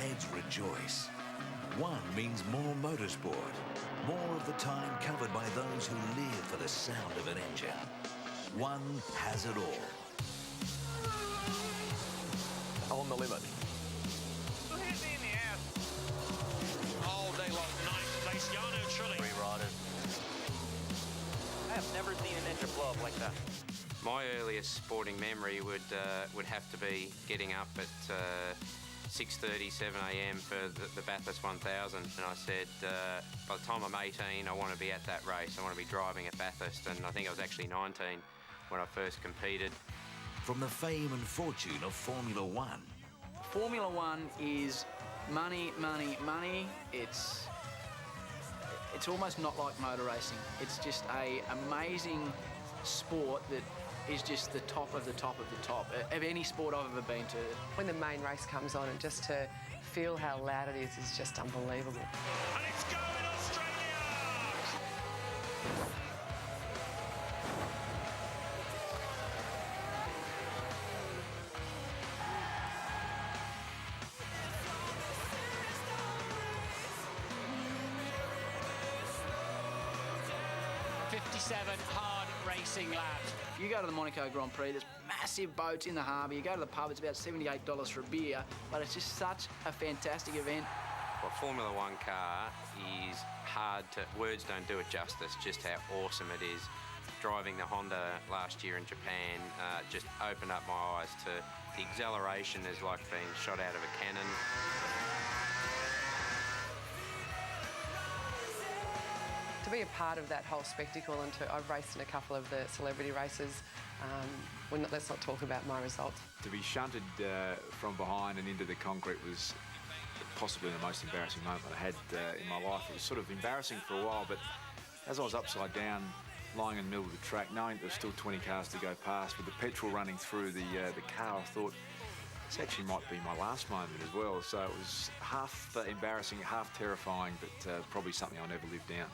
heads rejoice. One means more motorsport, more of the time covered by those who live for the sound of an engine. One has it all. On the limit. Who hit me in the ass? All day long. Ninth place, Yano Trulli. Rewrite. I have never seen an engine blow up like that. My earliest sporting memory would have to be getting up at 6:30, 7 a.m. for the Bathurst 1000, and I said, by the time I'm 18, I want to be at that race. I want to be driving at Bathurst, and I think I was actually 19 when I first competed. From the fame and fortune of Formula One. Formula One is money, money, money. It's almost not like motor racing. It's just an amazing sport that is just the top of the top of the top of any sport I've ever been to. When the main race comes on and just to feel how loud it is just unbelievable. And it's going Australia! 57 hard racing laps. You go to the Monaco Grand Prix, there's massive boats in the harbour. You go to the pub, it's about $78 for a beer, but it's just such a fantastic event. Well, a Formula One car is hard to... Words don't do it justice, just how awesome it is. Driving the Honda last year in Japan just opened up my eyes to the exhilaration is like being shot out of a cannon. To be a part of that whole spectacle, and I've raced in a couple of the celebrity races. Let's not talk about my results. To be shunted from behind and into the concrete was possibly the most embarrassing moment I had in my life. It was sort of embarrassing for a while, but as I was upside down, lying in the middle of the track, knowing there were still 20 cars to go past, with the petrol running through the car, I thought, this actually might be my last moment as well. So it was half embarrassing, half terrifying, but probably something I'll never live down.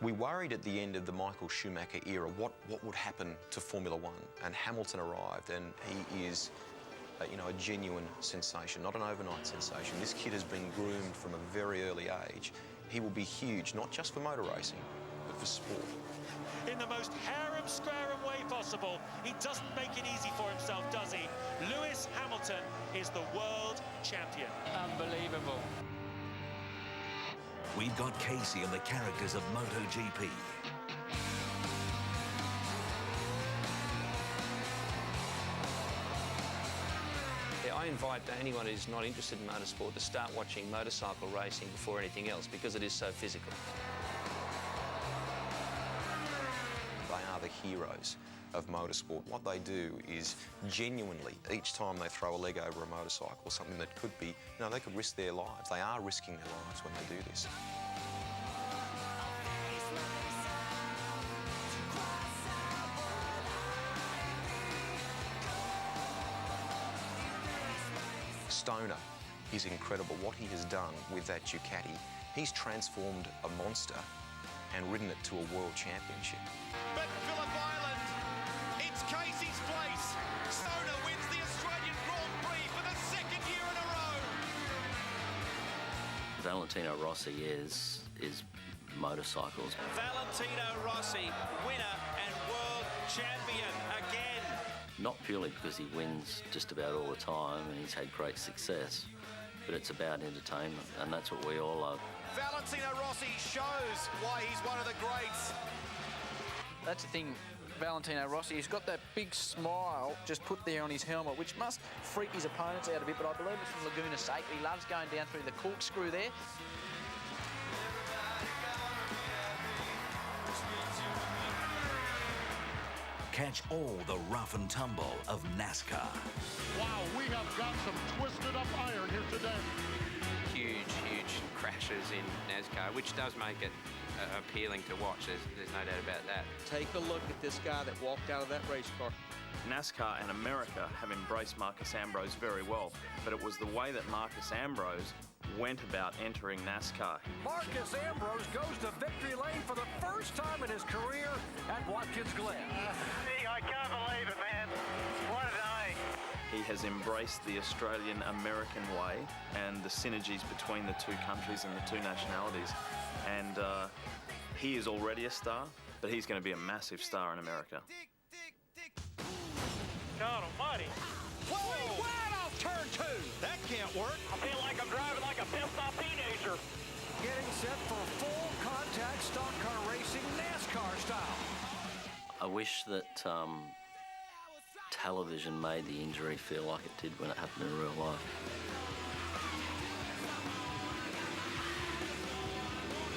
We worried at the end of the Michael Schumacher era what would happen to Formula One, and Hamilton arrived, and he is a genuine sensation, not an overnight sensation. This kid has been groomed from a very early age. He will be huge, not just for motor racing, but for sport. In the most harem-squarem way possible, he doesn't make it easy for himself, does he? Lewis Hamilton is the world champion. Unbelievable. We've got Casey and the characters of MotoGP. I invite anyone who's not interested in motorsport to start watching motorcycle racing before anything else, because it is so physical. They are the heroes of motorsport. What they do is genuinely, each time they throw a leg over a motorcycle, something that could be, they could risk their lives. They are risking their lives when they do this. Stoner is incredible. What he has done with that Ducati, he's transformed a monster and ridden it to a world championship. But Phillip Island, it's Casey's place. Stoner wins the Australian Grand Prix for the second year in a row. Valentino Rossi is motorcycles. Valentino Rossi, winner and world champion again. Not purely because he wins just about all the time and he's had great success, but it's about entertainment, and that's what we all love. Valentino Rossi shows why he's one of the greats. That's the thing, Valentino Rossi, he's got that big smile just put there on his helmet, which must freak his opponents out a bit, but I believe it's from Laguna Seca. He loves going down through the corkscrew there. Catch all the rough and tumble of NASCAR. Wow, we have got some twisted up iron here today. Huge crashes in NASCAR, which does make it appealing to watch. There's no doubt about that. Take a look at this guy that walked out of that race car. NASCAR and America have embraced Marcus Ambrose very well, but it was the way that Marcus Ambrose went about entering NASCAR. Marcus Ambrose goes to victory lane for the first time in his career at Watkins Glen. I can't believe it, man. What a day. He has embraced the Australian-American way and the synergies between the two countries and the two nationalities. And he is already a star, but he's going to be a massive star in America. God almighty. Whoa! Wide off turn two. That can't work. I feel like I'm driving like a pissed-off teenager. Getting set for full contact stock car racing, NASCAR style. I wish that television made the injury feel like it did when it happened in real life.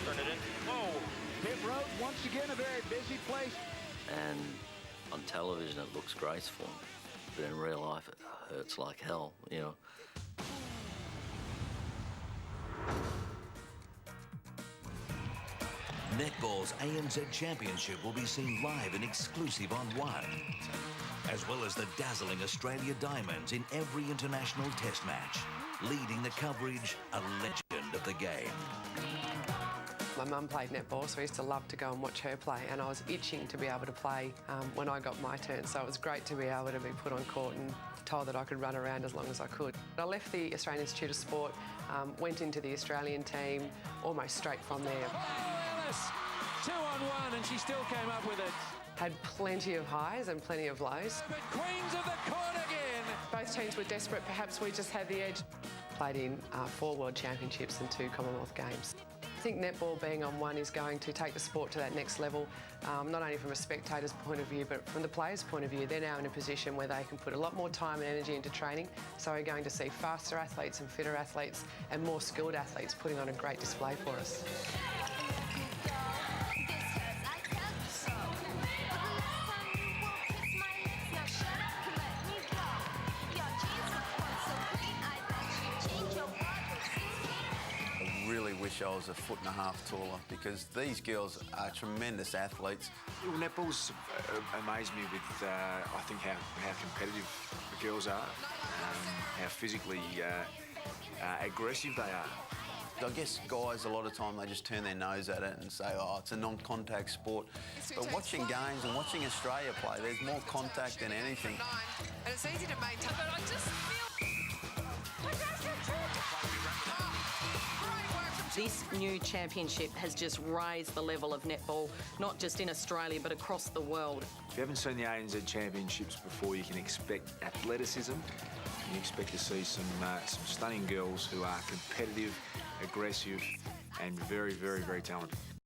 Turn it in. Whoa. Pit road, once again, a very busy place. And on television it looks graceful, but in real life it hurts like hell, you know. Netball's ANZ Championship will be seen live and exclusive on One, as well as the dazzling Australia Diamonds in every international test match. Leading the coverage, a legend of the game. My mum played netball, so I used to love to go and watch her play, and I was itching to be able to play when I got my turn, so it was great to be able to be put on court and told that I could run around as long as I could. I left the Australian Institute of Sport, went into the Australian team almost straight from there. 2-on-1, and she still came up with it. Had plenty of highs and plenty of lows. But Queens of the Court again. Both teams were desperate, perhaps we just had the edge. Played in 4 World Championships and 2 Commonwealth Games. I think netball being on One is going to take the sport to that next level, not only from a spectator's point of view, but from the player's point of view. They're now in a position where they can put a lot more time and energy into training, so we're going to see faster athletes and fitter athletes and more skilled athletes putting on a great display for us. I wish I was a foot and a half taller, because these girls are tremendous athletes. Well, netball's amazed me with, I think, how competitive the girls are, how physically aggressive they are. I guess guys, a lot of time, they just turn their nose at it and say, oh, it's a non-contact sport. But watching games and watching Australia play, there's more contact than anything. And it's easy to maintain, but I just feel... This new championship has just raised the level of netball, not just in Australia, but across the world. If you haven't seen the ANZ Championships before, you can expect athleticism. You expect to see some stunning girls who are competitive, aggressive, and very, very, very talented.